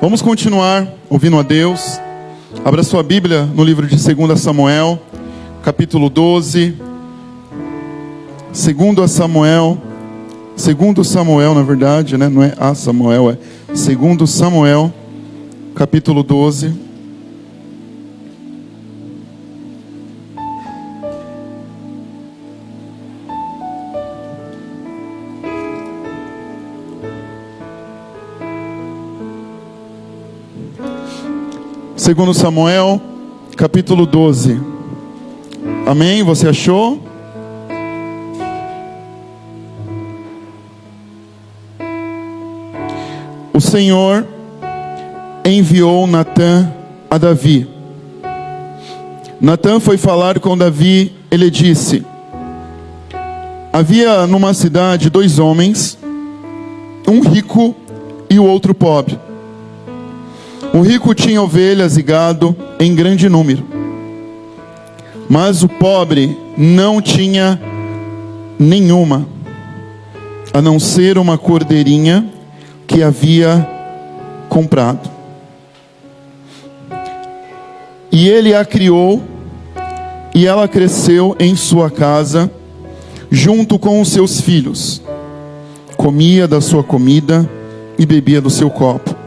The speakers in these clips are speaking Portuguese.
Vamos continuar ouvindo a Deus. Abra sua Bíblia no livro de 2 Samuel, capítulo 12. 2 Samuel, na verdade, né? Não é a Samuel, é 2 Samuel, capítulo 12. Segundo Samuel, capítulo 12. Amém? Você achou? O Senhor enviou Natã a Davi. Natã foi falar com Davi. Ele disse: havia numa cidade 2 homens, um rico e o outro pobre. O rico tinha ovelhas e gado em grande número, mas o pobre não tinha nenhuma, a não ser uma cordeirinha que havia comprado. E ele a criou, e ela cresceu em sua casa, junto com os seus filhos. Comia da sua comida e bebia do seu copo.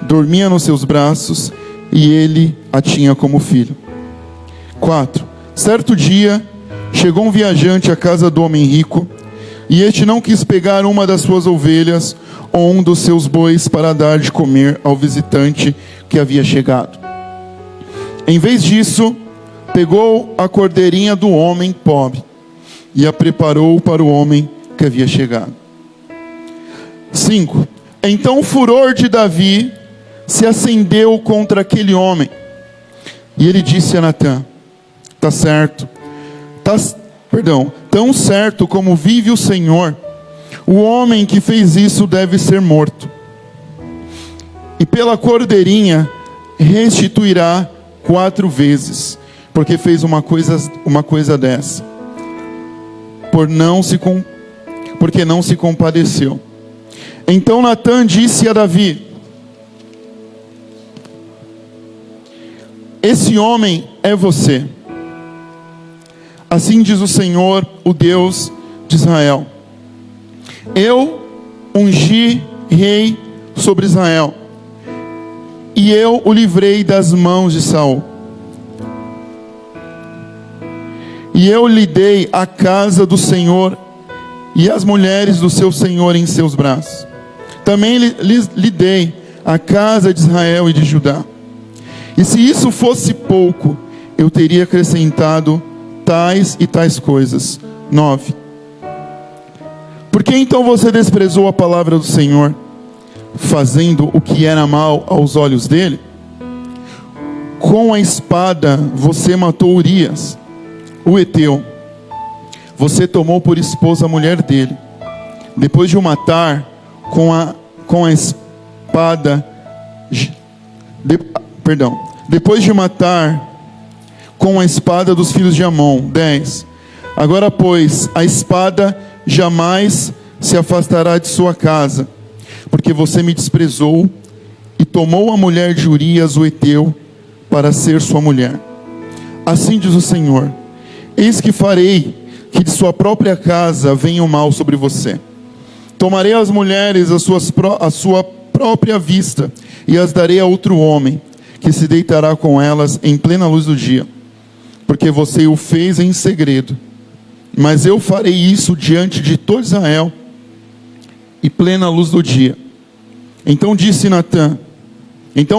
Dormia nos seus braços, e ele a tinha como filho. 4. Certo dia, chegou um viajante à casa do homem rico, e este não quis pegar uma das suas ovelhas ou um dos seus bois para dar de comer ao visitante que havia chegado. Em vez disso, pegou a cordeirinha do homem pobre e a preparou para o homem que havia chegado. 5. Então o furor de Davi se acendeu contra aquele homem, e ele disse a Natã: tão certo como vive o Senhor, o homem que fez isso deve ser morto, e pela cordeirinha restituirá 4 vezes, porque fez uma coisa dessa, porque não se compadeceu. Então Natã disse a Davi: esse homem é você. Assim diz o Senhor, o Deus de Israel: eu ungi rei sobre Israel, e eu o livrei das mãos de Saul, e eu lhe dei a casa do Senhor e as mulheres do seu Senhor em seus braços. Também lhe dei a casa de Israel e de Judá. E se isso fosse pouco, eu teria acrescentado tais e tais coisas. 9. Por que então você desprezou a palavra do Senhor, fazendo o que era mal aos olhos dele? Com a espada você matou Urias, o heteu. Você tomou por esposa a mulher dele. Depois de o matar com a espada... Depois de matar com a espada dos filhos de Amon. 10. Agora, pois, a espada jamais se afastará de sua casa, porque você me desprezou e tomou a mulher de Urias o heteu para ser sua mulher. Assim diz o Senhor: eis que farei que de sua própria casa venha o mal sobre você. Tomarei as mulheres à sua própria vista e as darei a outro homem, que se deitará com elas em plena luz do dia, porque você o fez em segredo, mas eu farei isso diante de todo Israel, em plena luz do dia. Então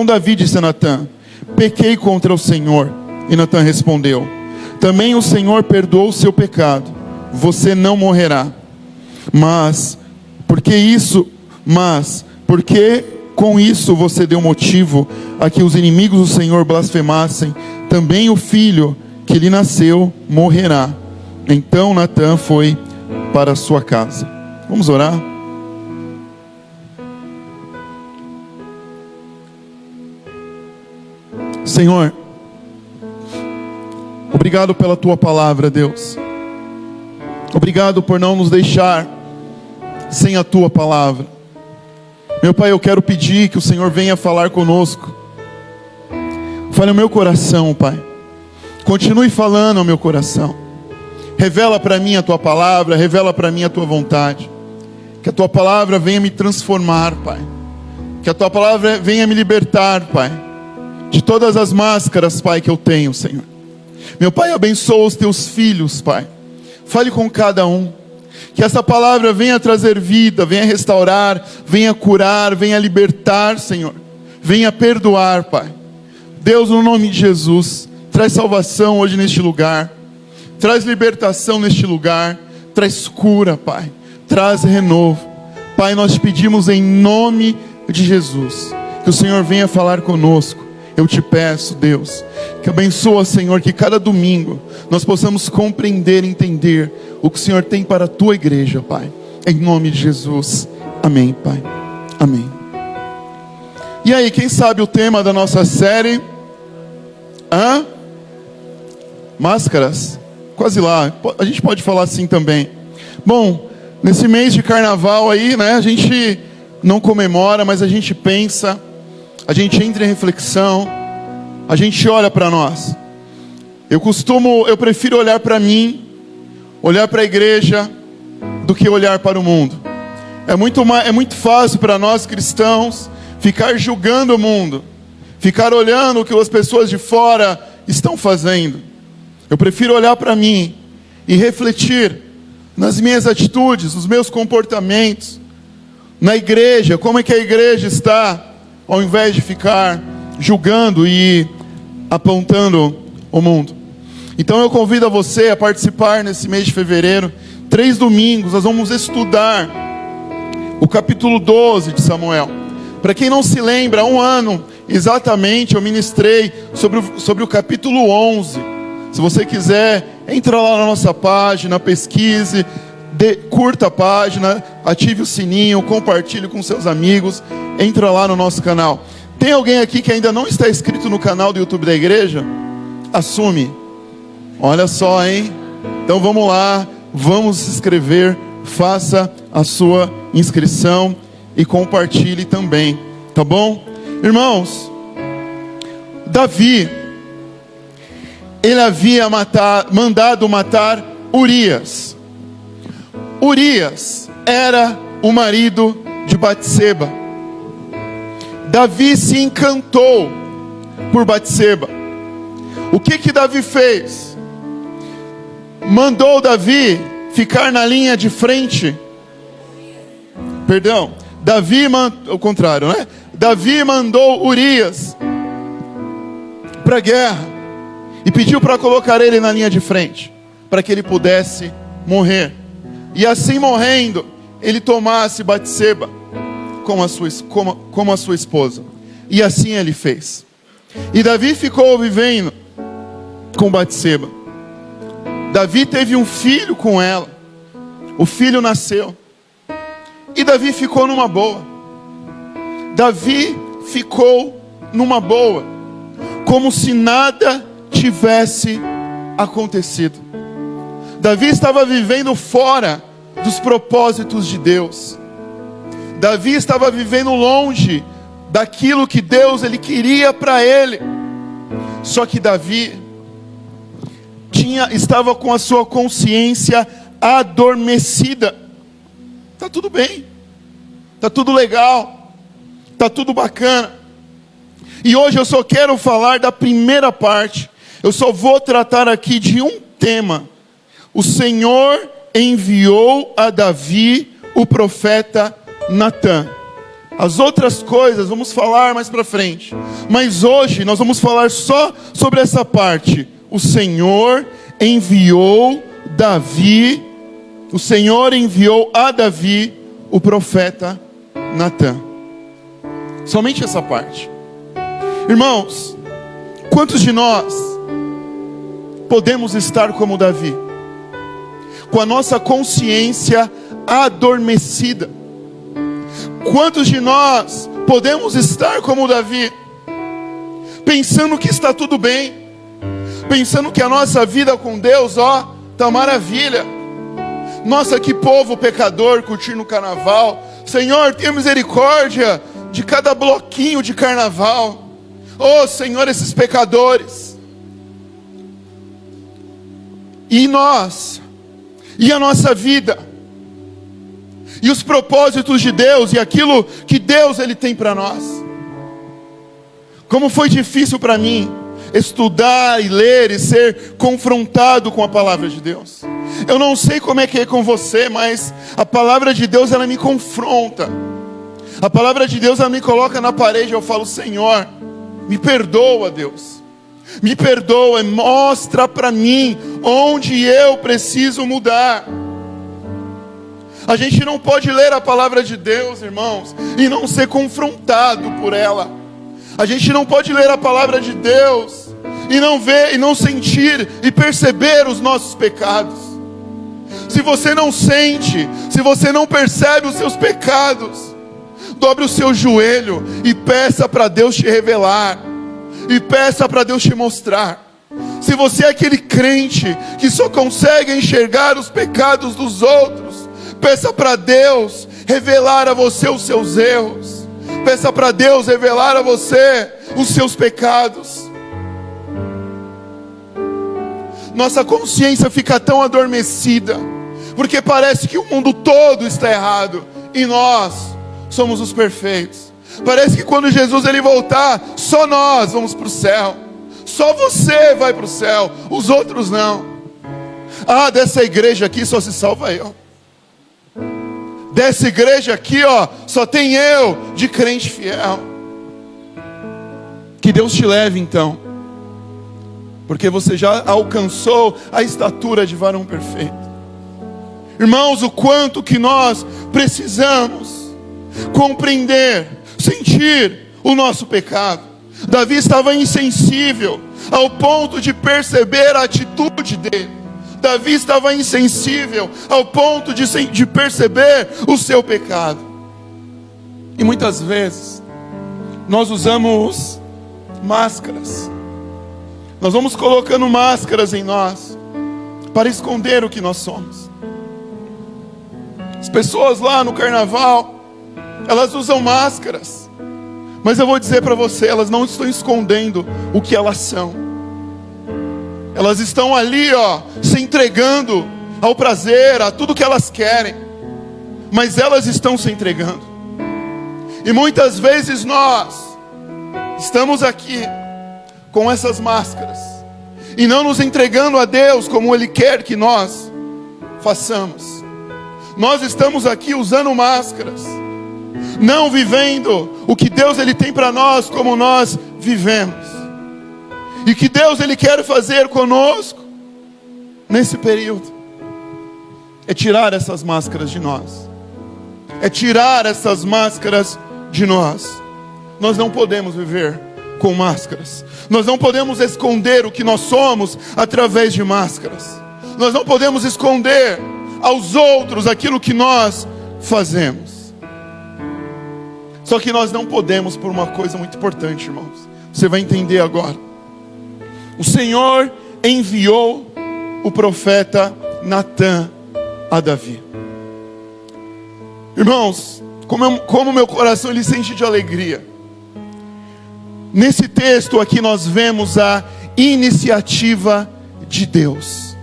Davi disse a Natã: pequei contra o Senhor. E Natã respondeu: também o Senhor perdoou o seu pecado, você não morrerá. Mas porque com isso você deu motivo a que os inimigos do Senhor blasfemassem, também o filho que lhe nasceu morrerá. Então Natã foi para a sua casa. Vamos orar? Senhor, obrigado pela tua palavra, Deus. Obrigado por não nos deixar sem a tua palavra. Meu Pai, eu quero pedir que o Senhor venha falar conosco. Fale ao meu coração, Pai. Continue falando ao meu coração. Revela para mim a Tua palavra, revela para mim a Tua vontade. Que a Tua palavra venha me transformar, Pai. Que a Tua palavra venha me libertar, Pai, de todas as máscaras, Pai, que eu tenho, Senhor. Meu Pai, abençoa os Teus filhos, Pai. Fale com cada um. Que essa palavra venha trazer vida, venha restaurar, venha curar, venha libertar, Senhor. Venha perdoar, Pai. Deus, no nome de Jesus, traz salvação hoje neste lugar. Traz libertação neste lugar. Traz cura, Pai. Traz renovo. Pai, nós te pedimos em nome de Jesus, que o Senhor venha falar conosco. Eu te peço, Deus, que abençoa, Senhor, que cada domingo nós possamos compreender e entender o que o Senhor tem para a Tua igreja, Pai. Em nome de Jesus. Amém, Pai. Amém. E aí, quem sabe o tema da nossa série? Máscaras? Quase lá. A gente pode falar assim também. Bom, nesse mês de carnaval aí, né? A gente não comemora, mas a gente pensa, a gente entra em reflexão, a gente olha para nós. Eu prefiro olhar para mim, olhar para a igreja, do que olhar para o mundo. É muito fácil para nós cristãos ficar julgando o mundo, ficar olhando o que as pessoas de fora estão fazendo. Eu prefiro olhar para mim e refletir nas minhas atitudes, nos meus comportamentos, na igreja, como é que a igreja está, ao invés de ficar julgando e apontando o mundo. Então eu convido a você a participar nesse mês de fevereiro, 3 domingos, nós vamos estudar o capítulo 12 de Samuel. Para quem não se lembra, há um ano exatamente eu ministrei sobre o capítulo 11. Se você quiser, entra lá na nossa página, pesquise, curta a página, ative o sininho, compartilhe com seus amigos, entra lá no nosso canal. Tem alguém aqui que ainda não está inscrito no canal do YouTube da igreja? Assume. Olha só, hein? Então vamos lá, vamos se inscrever, faça a sua inscrição e compartilhe também, tá bom? Irmãos, Davi, ele havia mandado matar Urias. Urias era o marido de Batseba. Davi se encantou por Batseba. O que Davi fez? Mandou Davi ficar na linha de frente. O contrário, né? Davi mandou Urias para a guerra e pediu para colocar ele na linha de frente, para que ele pudesse morrer. E assim morrendo, ele tomasse Batseba como a sua esposa. E assim ele fez. E Davi ficou vivendo com Batseba. Davi teve um filho com ela. O filho nasceu. E Davi ficou numa boa. Davi ficou numa boa, como se nada tivesse acontecido. Davi estava vivendo fora dos propósitos de Deus. Davi estava vivendo longe daquilo que Deus ele queria para ele. Só que Davi estava com a sua consciência adormecida. Tá tudo bem, tá tudo legal, tá tudo bacana. E hoje eu só quero falar da primeira parte. Eu só vou tratar aqui de um tema. O Senhor enviou a Davi o profeta Natã. As outras coisas vamos falar mais para frente. Mas hoje nós vamos falar só sobre essa parte. O Senhor enviou Davi. O Senhor enviou a Davi o profeta Natã. Somente essa parte. Irmãos, quantos de nós podemos estar como Davi? Com a nossa consciência adormecida. Quantos de nós podemos estar como Davi? Pensando que está tudo bem. Pensando que a nossa vida com Deus, tá maravilha. Nossa, que povo pecador curtindo o carnaval, Senhor, tenha misericórdia de cada bloquinho de carnaval. Oh, Senhor, esses pecadores. E nós, e a nossa vida, e os propósitos de Deus, e aquilo que Deus Ele tem para nós. Como foi difícil para mim estudar e ler e ser confrontado com a palavra de Deus. Eu não sei como é que é com você, mas a palavra de Deus, ela me confronta. A palavra de Deus, ela me coloca na parede. Eu falo: Senhor, me perdoa, Deus. Me perdoa, mostra para mim onde eu preciso mudar. A gente não pode ler a palavra de Deus, irmãos, e não ser confrontado por ela. A gente não pode ler a palavra de Deus e não ver, e não sentir e perceber os nossos pecados. Se você não sente, se você não percebe os seus pecados, dobre o seu joelho e peça para Deus te revelar. E peça para Deus te mostrar. Se você é aquele crente que só consegue enxergar os pecados dos outros, peça para Deus revelar a você os seus erros. Peça para Deus revelar a você os seus pecados. Nossa consciência fica tão adormecida, porque parece que o mundo todo está errado e nós somos os perfeitos. Parece que quando Jesus ele voltar, só nós vamos para o céu. Só você vai para o céu, os outros não. Ah, dessa igreja aqui só se salva eu. Dessa igreja aqui, ó, só tem eu de crente fiel. Que Deus te leve então, porque você já alcançou a estatura de varão perfeito. Irmãos, o quanto que nós precisamos compreender, sentir o nosso pecado. Davi estava insensível ao ponto de perceber a atitude dele. Davi estava insensível ao ponto de perceber o seu pecado. E muitas vezes nós usamos máscaras. Nós vamos colocando máscaras em nós para esconder o que nós somos. As pessoas lá no carnaval, elas usam máscaras, mas eu vou dizer para você, elas não estão escondendo o que elas são. Elas estão ali, ó, se entregando ao prazer, a tudo que elas querem, mas elas estão se entregando. E muitas vezes nós estamos aqui com essas máscaras e não nos entregando a Deus como Ele quer que nós façamos. Nós estamos aqui usando máscaras, não vivendo o que Deus Ele tem para nós como nós vivemos. E que Deus Ele quer fazer conosco nesse período é tirar essas máscaras de nós. É tirar essas máscaras de nós. Nós não podemos viver com máscaras. Nós não podemos esconder o que nós somos através de máscaras. Nós não podemos esconder aos outros aquilo que nós fazemos. Só que nós não podemos por uma coisa muito importante, irmãos. Você vai entender agora. O Senhor enviou o profeta Natã a Davi. Irmãos, como meu coração ele sente de alegria. Nesse texto aqui nós vemos a iniciativa de Deus.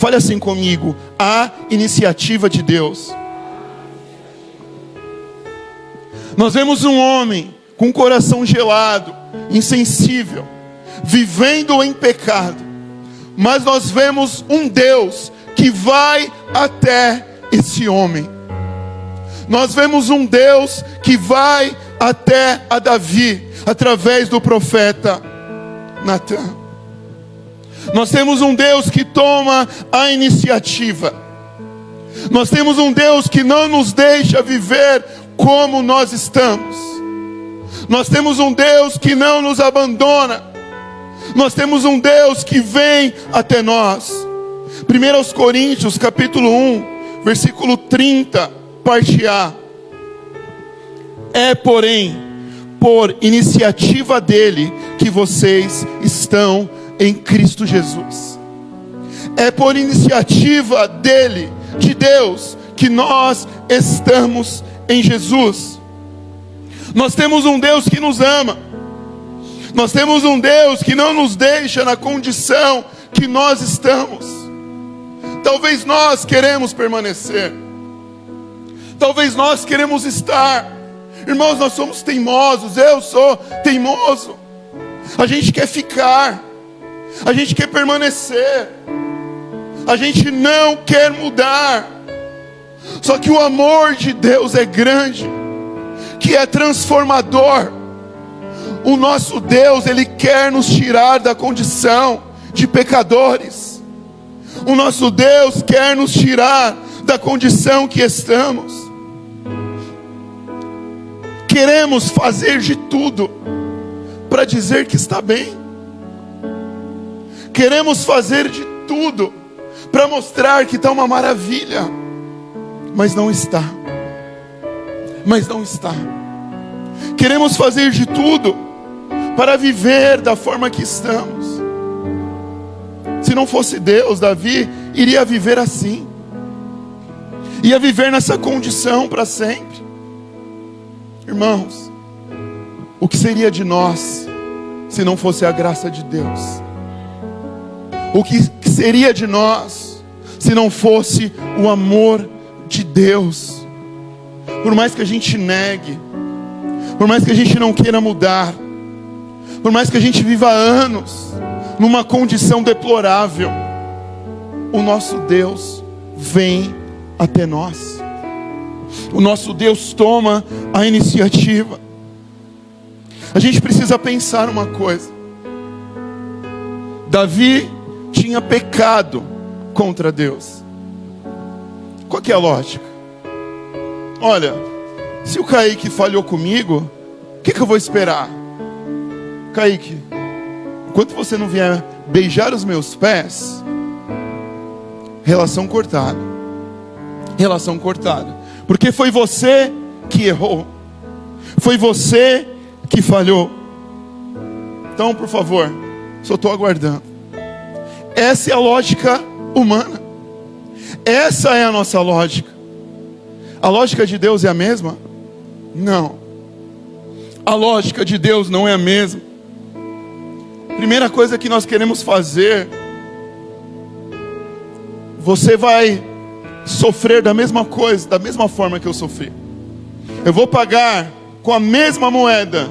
Fale assim comigo: a iniciativa de Deus. Nós vemos um homem com um coração gelado, insensível, vivendo em pecado. Mas nós vemos um Deus que vai até esse homem. Nós vemos um Deus que vai até a Davi, através do profeta Natã. Nós temos um Deus que toma a iniciativa. Nós temos um Deus que não nos deixa viver como nós estamos. Nós temos um Deus que não nos abandona. Nós temos um Deus que vem até nós. 1 Coríntios capítulo 1, versículo 30, parte A. É, porém, por iniciativa dele que vocês estão em Cristo Jesus. É por iniciativa dele, de Deus, que nós estamos em Jesus. Nós temos um Deus que nos ama. Nós temos um Deus que não nos deixa na condição que nós estamos. Talvez nós queremos permanecer. Talvez nós queremos estar. Irmãos, nós somos teimosos. Eu sou teimoso. A gente quer ficar. A gente quer permanecer. A gente não quer mudar. Só que o amor de Deus é grande, que é transformador. O nosso Deus, Ele quer nos tirar da condição de pecadores. O nosso Deus quer nos tirar da condição que estamos. Queremos fazer de tudo para dizer que está bem. Queremos fazer de tudo para mostrar que está uma maravilha. Mas não está. Mas não está. Queremos fazer de tudo para viver da forma que estamos. Se não fosse Deus, Davi iria viver assim. Ia viver nessa condição para sempre. Irmãos, o que seria de nós se não fosse a graça de Deus? O que seria de nós se não fosse o amor de Deus? Por mais que a gente negue, por mais que a gente não queira mudar, por mais que a gente viva anos numa condição deplorável, o nosso Deus vem até nós. O nosso Deus toma a iniciativa. A gente precisa pensar uma coisa. Davi tinha pecado contra Deus. Qual que é a lógica? Olha, se o Kaique falhou comigo, o que eu vou esperar? Kaique, enquanto você não vier beijar os meus pés, relação cortada. Relação cortada. Porque foi você que errou. Foi você que falhou. Então, por favor, só estou aguardando. Essa é a lógica humana. Essa é a nossa lógica. A lógica de Deus é a mesma? Não. A lógica de Deus não é a mesma. Primeira coisa que nós queremos fazer, você vai sofrer da mesma coisa, da mesma forma que eu sofri. Eu vou pagar com a mesma moeda.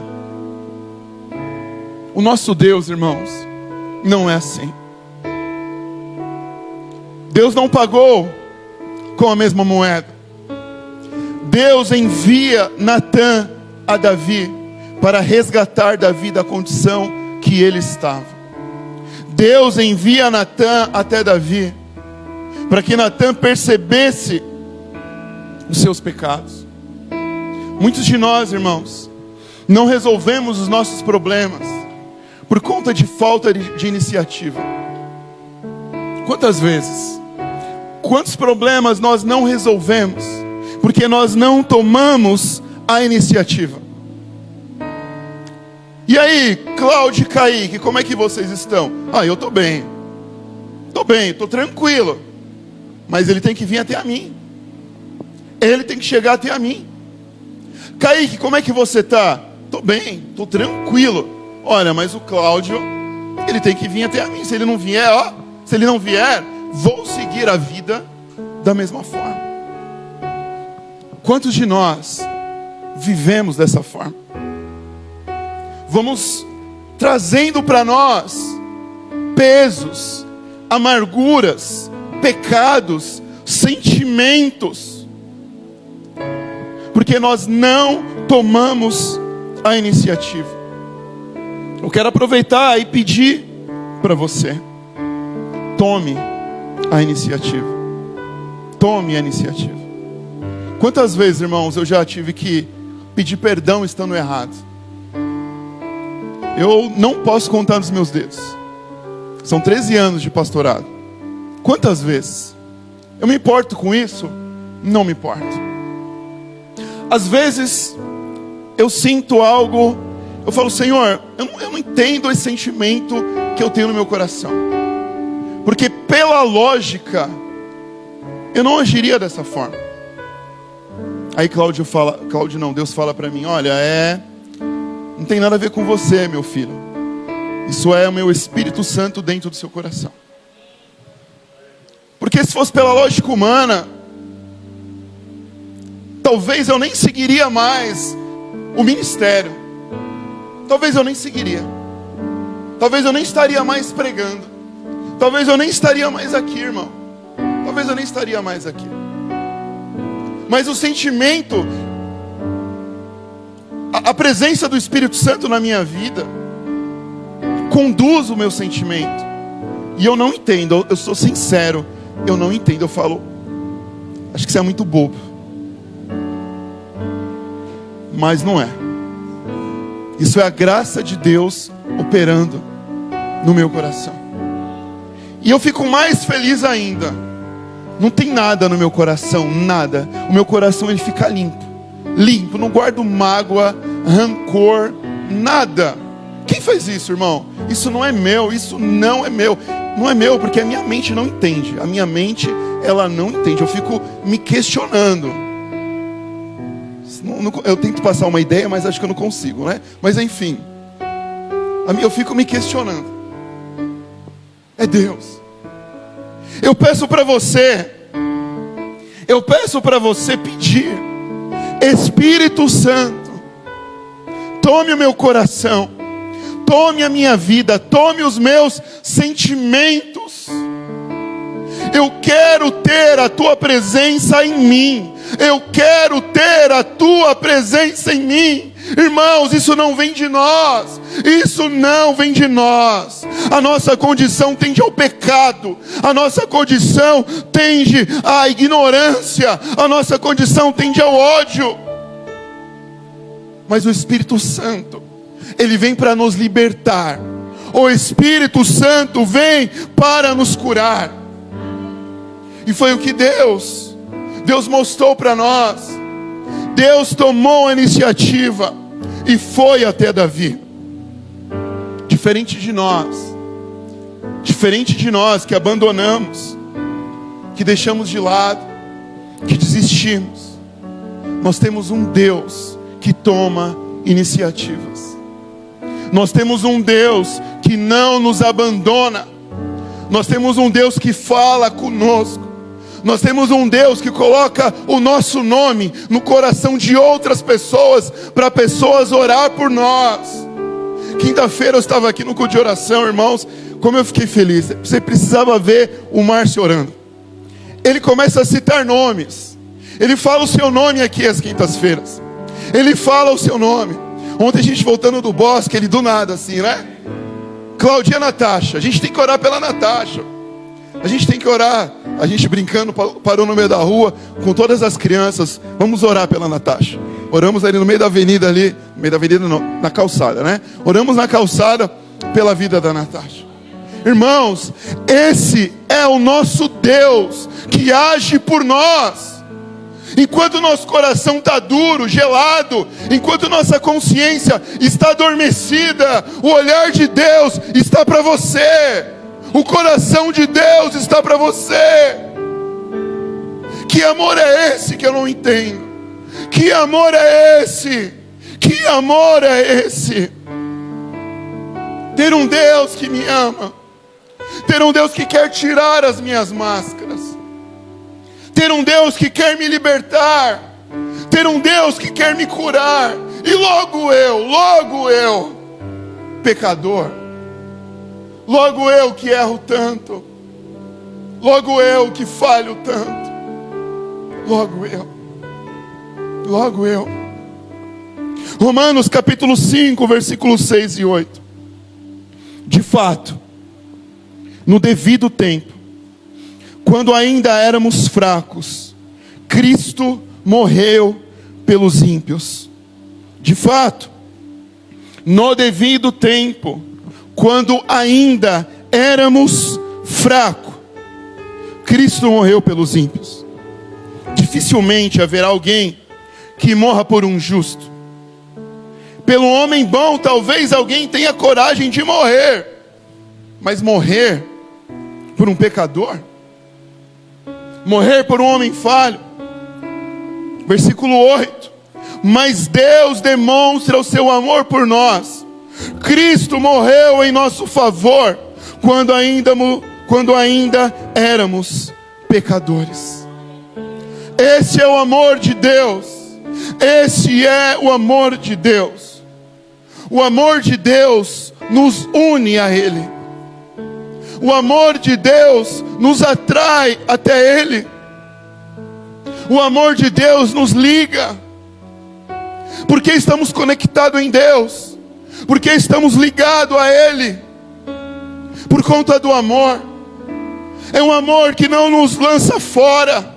O nosso Deus, irmãos, não é assim. Deus não pagou com a mesma moeda. Deus envia Natã a Davi para resgatar Davi da condição que ele estava. Deus envia Natã até Davi para que Natã percebesse os seus pecados. Muitos de nós, irmãos, não resolvemos os nossos problemas por conta de falta de iniciativa. Quantas vezes? Quantos problemas nós não resolvemos porque nós não tomamos a iniciativa? E aí, Cláudio e Kaique, como é que vocês estão? Eu estou bem. Estou tranquilo. Mas ele tem que vir até a mim. Ele tem que chegar até a mim. Kaique, como é que você está? Estou bem, estou tranquilo. Olha, mas o Cláudio, ele tem que vir até a mim. Se ele não vier, vou seguir a vida da mesma forma. Quantos de nós vivemos dessa forma? Vamos trazendo para nós pesos, amarguras, pecados, sentimentos, porque nós não tomamos a iniciativa. Eu quero aproveitar e pedir para você: tome a iniciativa. Tome a iniciativa. Quantas vezes, irmãos, eu já tive que pedir perdão estando errado? Eu não posso contar nos meus dedos. São 13 anos de pastorado. Quantas vezes? Eu me importo com isso? Não me importo. Às vezes eu sinto algo, eu falo: Senhor, eu não entendo esse sentimento que eu tenho no meu coração. Porque pela lógica eu não agiria dessa forma. Aí Deus fala para mim, olha, não tem nada a ver com você, meu filho. Isso é o meu Espírito Santo dentro do seu coração. Porque se fosse pela lógica humana, talvez eu nem seguiria mais o ministério. Talvez eu nem seguiria. Talvez eu nem estaria mais pregando. Talvez eu nem estaria mais aqui, irmão. Talvez eu nem estaria mais aqui. Mas o sentimento, a presença do Espírito Santo na minha vida, conduz o meu sentimento. E eu não entendo, eu sou sincero, eu não entendo. Eu falo, acho que você é muito bobo. Mas não é. Isso é a graça de Deus operando no meu coração. E eu fico mais feliz ainda. Não tem nada no meu coração, nada. O meu coração ele fica limpo. Limpo, não guardo mágoa, rancor, nada. Quem faz isso, irmão? Isso não é meu, isso não é meu. Não é meu porque a minha mente não entende. A minha mente, ela não entende. Eu fico me questionando. Eu tento passar uma ideia, mas acho que eu não consigo, né? Mas enfim. Eu fico me questionando. É Deus. Eu peço para você pedir, Espírito Santo, tome o meu coração, tome a minha vida, tome os meus sentimentos. Eu quero ter a tua presença em mim. Eu quero ter a tua presença em mim. Irmãos, isso não vem de nós. Isso não vem de nós. A nossa condição tende ao pecado. A nossa condição tende à ignorância. A nossa condição tende ao ódio. Mas o Espírito Santo, ele vem para nos libertar. O Espírito Santo vem para nos curar. E foi o que Deus mostrou para nós. Deus tomou a iniciativa e foi até Davi. Diferente de nós que abandonamos, que deixamos de lado, que desistimos. Nós temos um Deus que toma iniciativas. Nós temos um Deus que não nos abandona. Nós temos um Deus que fala conosco. Nós temos um Deus que coloca o nosso nome no coração de outras pessoas, para pessoas orar por nós. Quinta-feira eu estava aqui no culto de oração, irmãos. Como eu fiquei feliz. Você precisava ver o Márcio orando. Ele começa a citar nomes. Ele fala o seu nome aqui às quintas-feiras. Ele fala o seu nome. Ontem a gente voltando do bosque, ele do nada assim, né? Claudinha Natasha. A gente tem que orar pela Natasha. A gente tem que orar. A gente brincando, parou no meio da rua com todas as crianças. Vamos orar pela Natasha. Oramos ali no meio da avenida ali. No meio da avenida não, na calçada, né? Oramos na calçada pela vida da Natasha. Irmãos, esse é o nosso Deus que age por nós. Enquanto nosso coração está duro, gelado, enquanto nossa consciência está adormecida, o olhar de Deus está para você. O coração de Deus está para você. Que amor é esse que eu não entendo? Que amor é esse? Que amor é esse? Ter um Deus que me ama. Ter um Deus que quer tirar as minhas máscaras. Ter um Deus que quer me libertar. Ter um Deus que quer me curar. E logo eu, pecador. Logo eu que erro tanto. Logo eu que falho tanto. Logo eu. Romanos capítulo 5, versículos 6 e 8. De fato, no devido tempo, quando ainda éramos fracos, Cristo morreu pelos ímpios. De fato, no devido tempo, quando ainda éramos fracos, Cristo morreu pelos ímpios. Dificilmente haverá alguém que morra por um justo. Pelo homem bom, talvez alguém tenha coragem de morrer. Mas morrer por um pecador? Morrer por um homem falho? Versículo 8. Mas Deus demonstra o seu amor por nós. Cristo morreu em nosso favor, quando ainda éramos pecadores. Esse é o amor de Deus. Esse é o amor de Deus. O amor de Deus nos une a Ele. O amor de Deus nos atrai até Ele. O amor de Deus nos liga. Porque estamos conectados em Deus. Porque estamos ligados a Ele. Por conta do amor. É um amor que não nos lança fora.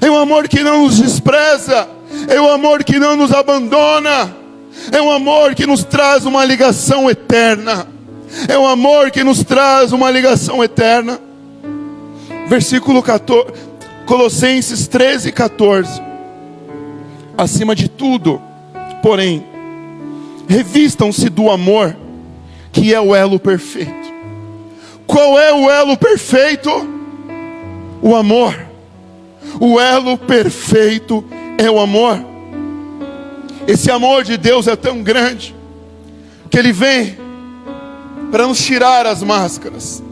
É um amor que não nos despreza. É um amor que não nos abandona. É um amor que nos traz uma ligação eterna. É um amor que nos traz uma ligação eterna. Versículo 14, Colossenses 13:14. Acima de tudo, porém, revistam-se do amor, que é o elo perfeito. Qual é o elo perfeito? O amor. O elo perfeito é o amor. Esse amor de Deus é tão grande que Ele vem para nos tirar as máscaras.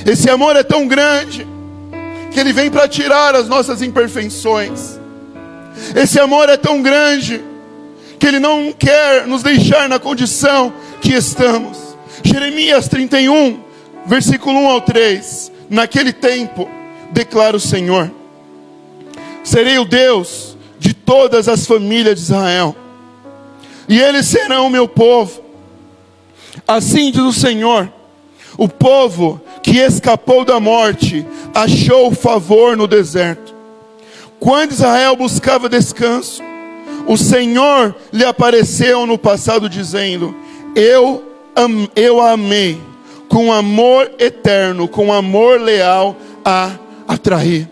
Esse amor é tão grande que Ele vem para tirar as nossas imperfeições. Esse amor é tão grande que Ele não quer nos deixar na condição que estamos. Jeremias 31, versículo 1 ao 3. Naquele tempo, declara o Senhor: serei o Deus de todas as famílias de Israel, e eles serão o meu povo. Assim diz o Senhor: o povo que escapou da morte achou favor no deserto. Quando Israel buscava descanso, o Senhor lhe apareceu no passado dizendo: eu a amei com amor eterno, com amor leal a atrair.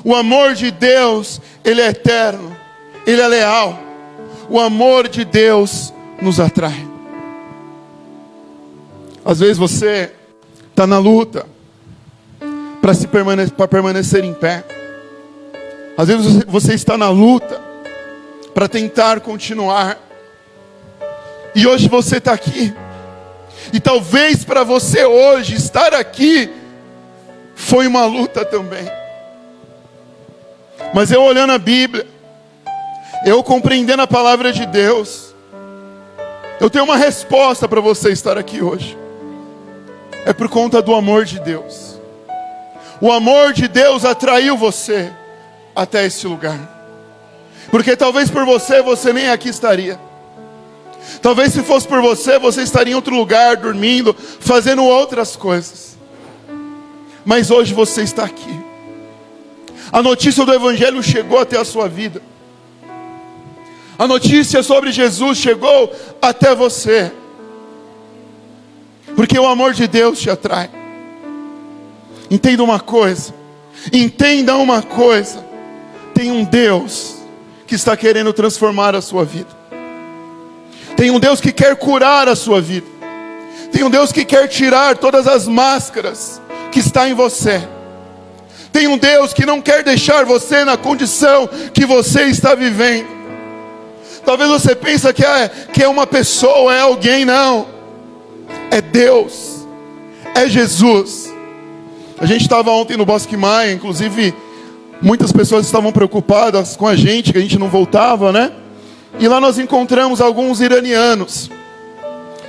O amor de Deus, Ele é eterno, Ele é leal. O amor de Deus nos atrai. Às vezes você está na luta para permanecer em pé. Às vezes você está na luta para tentar continuar. E hoje você está aqui. E talvez para você hoje estar aqui foi uma luta também. Mas eu olhando a Bíblia, eu compreendendo a palavra de Deus, eu tenho uma resposta para você estar aqui hoje. É por conta do amor de Deus. O amor de Deus atraiu você até esse lugar. Porque talvez por você nem aqui estaria. Talvez se fosse por você estaria em outro lugar, dormindo, fazendo outras coisas. Mas hoje você está aqui. A notícia do Evangelho chegou até a sua vida. A notícia sobre Jesus chegou até você. Porque o amor de Deus te atrai. Entenda uma coisa. Entenda uma coisa. Tem um Deus que está querendo transformar a sua vida. Tem um Deus que quer curar a sua vida. Tem um Deus que quer tirar todas as máscaras que está em você. Tem um Deus que não quer deixar você na condição que você está vivendo. Talvez você pense que é uma pessoa, é alguém. Não. É Deus. É Jesus. A gente estava ontem no Bosque Maia, inclusive muitas pessoas estavam preocupadas com a gente, que a gente não voltava, né? E lá nós encontramos alguns iranianos.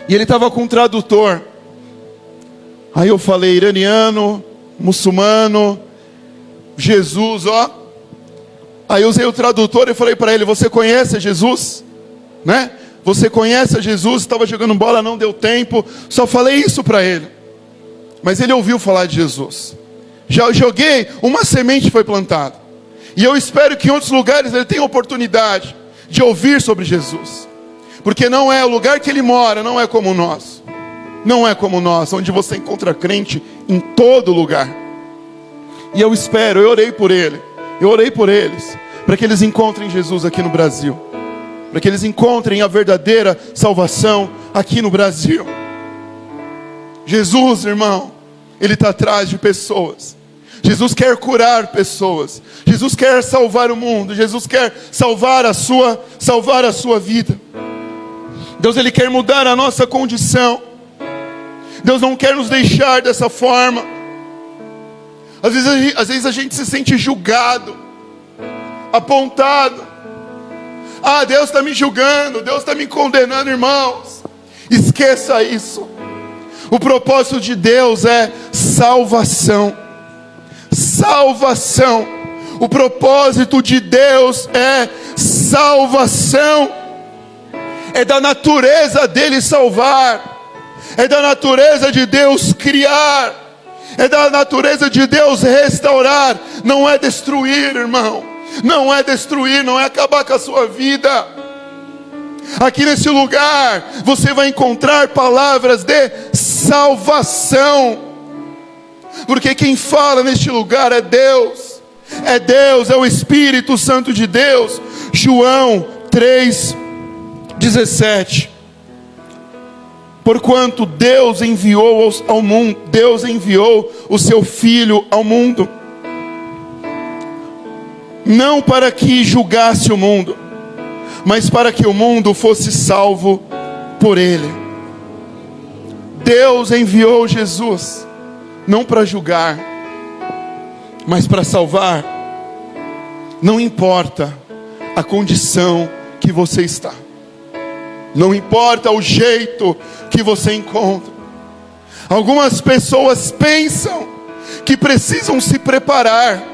E ele estava com um tradutor. Aí eu falei: iraniano, muçulmano, Jesus, ó. Aí eu usei o tradutor e falei para ele: você conhece Jesus? Né? Você conhece Jesus? Estava jogando bola, não deu tempo. Só falei isso para ele. Mas ele ouviu falar de Jesus. Já joguei, uma semente foi plantada. E eu espero que em outros lugares ele tenha oportunidade de ouvir sobre Jesus. Porque não é o lugar que ele mora, não é como nós. Não é como nós, onde você encontra crente em todo lugar. E eu espero, eu orei por ele. Eu orei por eles, para que eles encontrem Jesus aqui no Brasil. Para que eles encontrem a verdadeira salvação aqui no Brasil. Jesus, irmão, Ele está atrás de pessoas. Jesus quer curar pessoas. Jesus quer salvar o mundo. Jesus quer salvar a sua vida. Deus, Ele quer mudar a nossa condição. Deus não quer nos deixar dessa forma. Às vezes a gente se sente julgado, apontado. Ah, Deus está me julgando, Deus está me condenando, irmãos. Esqueça isso. O propósito de Deus é salvação. Salvação. O propósito de Deus é salvação. É da natureza dele salvar. É da natureza de Deus criar. É da natureza de Deus restaurar. Não é destruir, irmão. Não é destruir, não é acabar com a sua vida. Aqui nesse lugar você vai encontrar palavras de salvação, porque quem fala neste lugar é Deus. É Deus, é o Espírito Santo de Deus. João 3:17. Porquanto Deus enviou ao mundo, Deus enviou o seu Filho ao mundo, não para que julgasse o mundo, mas para que o mundo fosse salvo por ele. Deus enviou Jesus, não para julgar, mas para salvar. Não importa a condição que você está, não importa o jeito que você encontra. Algumas pessoas pensam que precisam se preparar.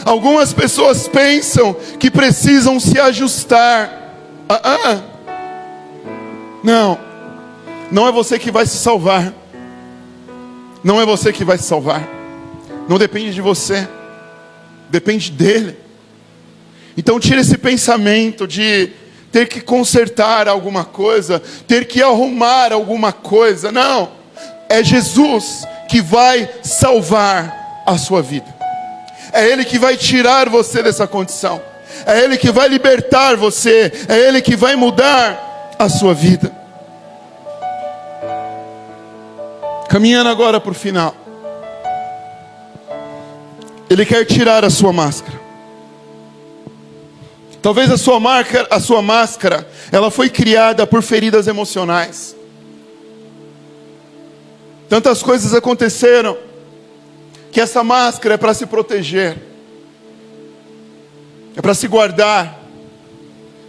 Algumas pessoas pensam que precisam se ajustar. Não é você que vai se salvar. Não é você que vai se salvar. Não depende de você, depende dele. Então tira esse pensamento de ter que consertar alguma coisa, ter que arrumar alguma coisa. Não, é Jesus que vai salvar a sua vida. É Ele que vai tirar você dessa condição. É Ele que vai libertar você. É Ele que vai mudar a sua vida. Caminhando agora para o final. Ele quer tirar a sua máscara. Talvez a sua máscara, ela foi criada por feridas emocionais. Tantas coisas aconteceram, que essa máscara é para se proteger, é para se guardar,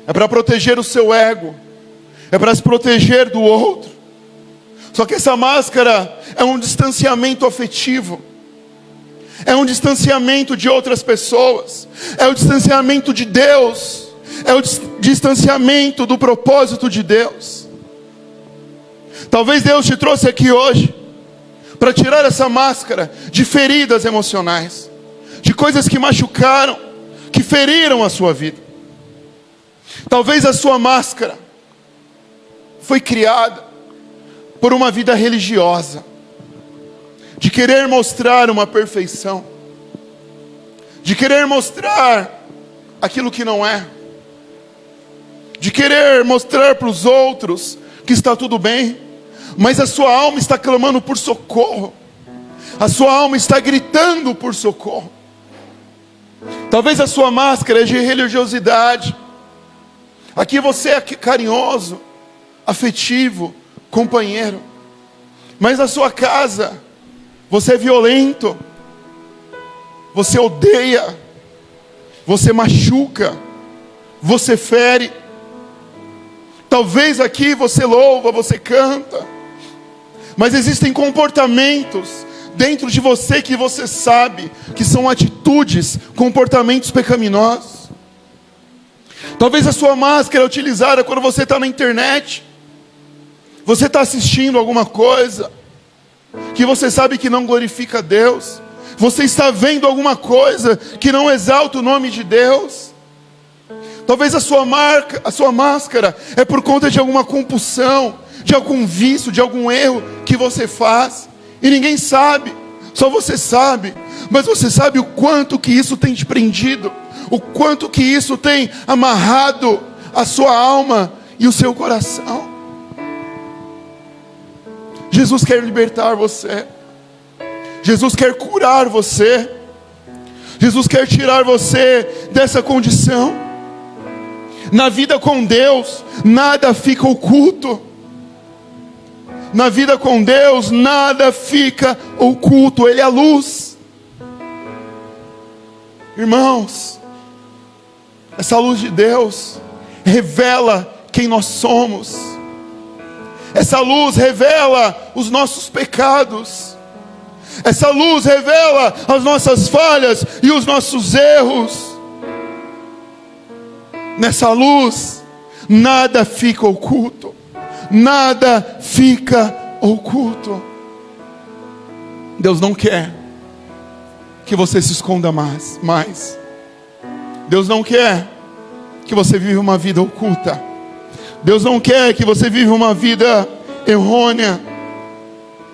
é para proteger o seu ego, é para se proteger do outro. Só que essa máscara é um distanciamento afetivo, é um distanciamento de outras pessoas, é o distanciamento de Deus, é o distanciamento do propósito de Deus. Talvez Deus te trouxe aqui hoje para tirar essa máscara de feridas emocionais, de coisas que machucaram, que feriram a sua vida. Talvez a sua máscara foi criada por uma vida religiosa, de querer mostrar uma perfeição, de querer mostrar aquilo que não é, de querer mostrar para os outros que está tudo bem, mas a sua alma está clamando por socorro, a sua alma está gritando por socorro. Talvez a sua máscara é de religiosidade. Aqui você é carinhoso, afetivo, companheiro, mas na sua casa você é violento, você odeia, você machuca, você fere. Talvez aqui você louva, você canta, mas existem comportamentos dentro de você que você sabe que são atitudes, comportamentos pecaminosos. Talvez a sua máscara é utilizada quando você está na internet, você está assistindo alguma coisa que você sabe que não glorifica a Deus, você está vendo alguma coisa que não exalta o nome de Deus. Talvez a sua máscara é por conta de alguma compulsão, de algum vício, de algum erro que você faz, e ninguém sabe, só você sabe. Mas você sabe o quanto que isso tem te prendido, o quanto que isso tem amarrado a sua alma e o seu coração. Jesus quer libertar você. Jesus quer curar você. Jesus quer tirar você dessa condição. Na vida com Deus, nada fica oculto. Na vida com Deus, nada fica oculto. Ele é a luz. Irmãos, essa luz de Deus revela quem nós somos. Essa luz revela os nossos pecados. Essa luz revela as nossas falhas e os nossos erros. Nessa luz, nada fica oculto. Nada fica oculto. Deus não quer que você se esconda mais. Deus não quer que você viva uma vida oculta. Deus não quer que você viva uma vida errônea.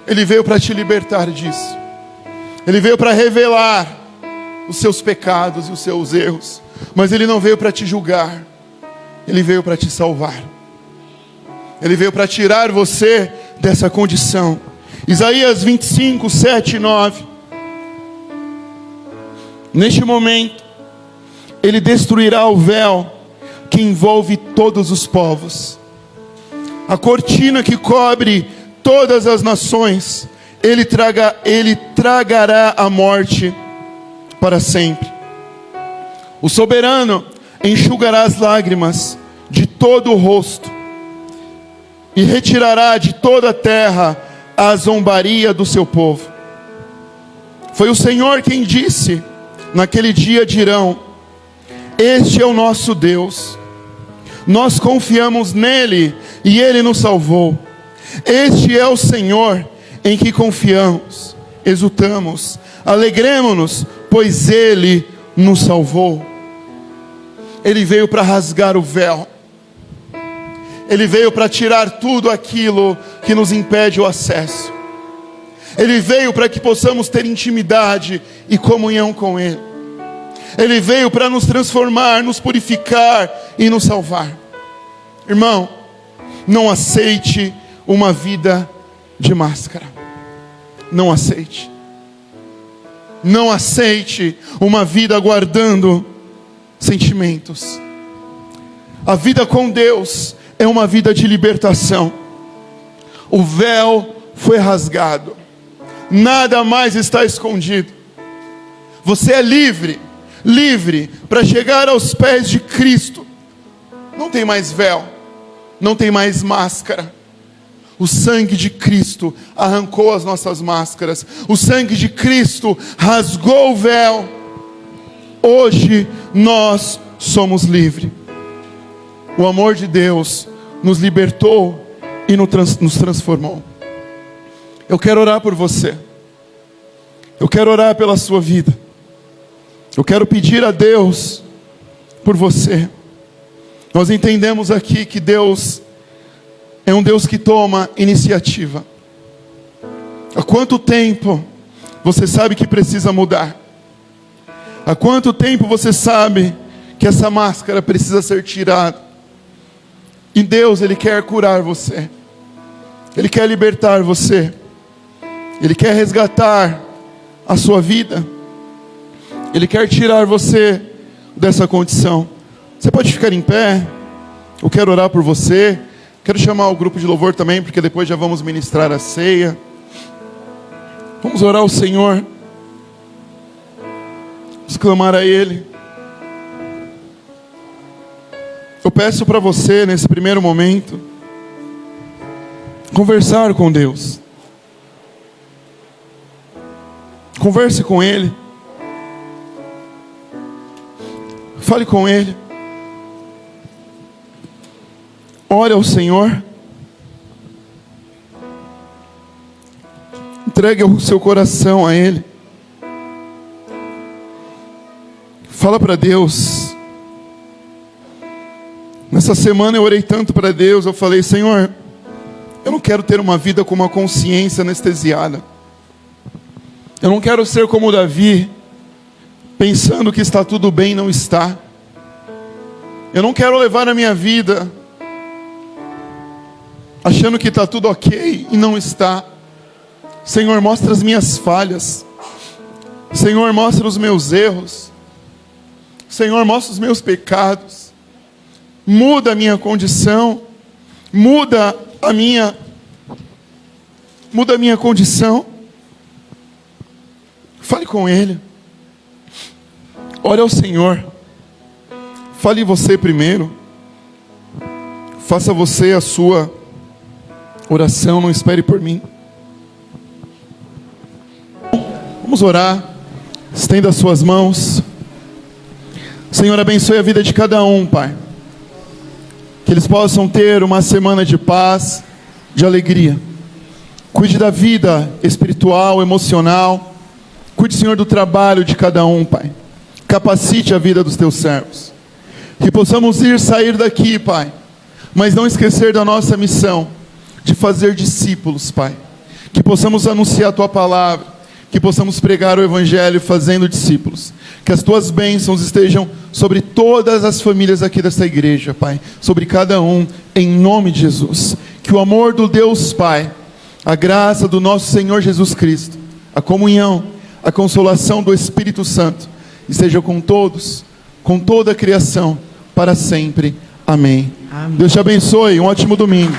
Ele veio para te libertar disso. Ele veio para revelar os seus pecados e os seus erros. Mas Ele não veio para te julgar. Ele veio para te salvar. Ele veio para tirar você dessa condição. Isaías 25, 7 e 9. Neste momento, Ele destruirá o véu que envolve todos os povos. A cortina que cobre todas as nações. Ele tragará a morte para sempre. O soberano enxugará as lágrimas de todo o rosto e retirará de toda a terra a zombaria do seu povo. Foi o Senhor quem disse: naquele dia dirão: este é o nosso Deus, nós confiamos nele e ele nos salvou. Este é o Senhor em que confiamos, exultamos, alegremo-nos, pois ele nos salvou. Ele veio para rasgar o véu. Ele veio para tirar tudo aquilo que nos impede o acesso. Ele veio para que possamos ter intimidade e comunhão com Ele. Ele veio para nos transformar, nos purificar e nos salvar. Irmão, não aceite uma vida de máscara. Não aceite. Não aceite uma vida guardando sentimentos. A vida com Deus é uma vida de libertação. O véu foi rasgado. Nada mais está escondido. Você é livre. Livre para chegar aos pés de Cristo. Não tem mais véu. Não tem mais máscara. O sangue de Cristo arrancou as nossas máscaras. O sangue de Cristo rasgou o véu. Hoje nós somos livres. O amor de Deus nos libertou e nos transformou. Eu quero orar por você. Eu quero orar pela sua vida. Eu quero pedir a Deus por você. Nós entendemos aqui que Deus é um Deus que toma iniciativa. Há quanto tempo você sabe que precisa mudar? Há quanto tempo você sabe que essa máscara precisa ser tirada? E Deus, Ele quer curar você. Ele quer libertar você. Ele quer resgatar a sua vida. Ele quer tirar você dessa condição. Você pode ficar em pé. Eu quero orar por você. Quero chamar o grupo de louvor também, porque depois já vamos ministrar a ceia. Vamos orar ao Senhor. Vamos clamar a Ele. Eu peço para você, nesse primeiro momento, conversar com Deus. Converse com Ele. Fale com Ele. Ore ao Senhor. Entregue o seu coração a Ele. Fala para Deus. Nessa semana eu orei tanto para Deus. Eu falei: Senhor, eu não quero ter uma vida com uma consciência anestesiada. Eu não quero ser como Davi, pensando que está tudo bem e não está. Eu não quero levar a minha vida achando que está tudo ok e não está. Senhor, mostra as minhas falhas. Senhor, mostra os meus erros. Senhor, mostra os meus pecados. Muda a minha condição. Muda a minha condição. Fale com Ele. Ore ao Senhor. Fale você primeiro. Faça você a sua oração. Não espere por mim. Vamos orar. Estenda as suas mãos. Senhor, abençoe a vida de cada um, Pai. Que eles possam ter uma semana de paz, de alegria. Cuide da vida espiritual, emocional. Cuide, Senhor, do trabalho de cada um, Pai. Capacite a vida dos teus servos. Que possamos sair daqui, Pai, mas não esquecer da nossa missão de fazer discípulos, Pai. Que possamos anunciar a tua palavra. Que possamos pregar o Evangelho fazendo discípulos. Que as tuas bênçãos estejam sobre todas as famílias aqui desta igreja, Pai. Sobre cada um, em nome de Jesus. Que o amor do Deus Pai, a graça do nosso Senhor Jesus Cristo, a comunhão, a consolação do Espírito Santo, esteja com todos, com toda a criação, para sempre. Amém. Amém. Deus te abençoe. Um ótimo domingo.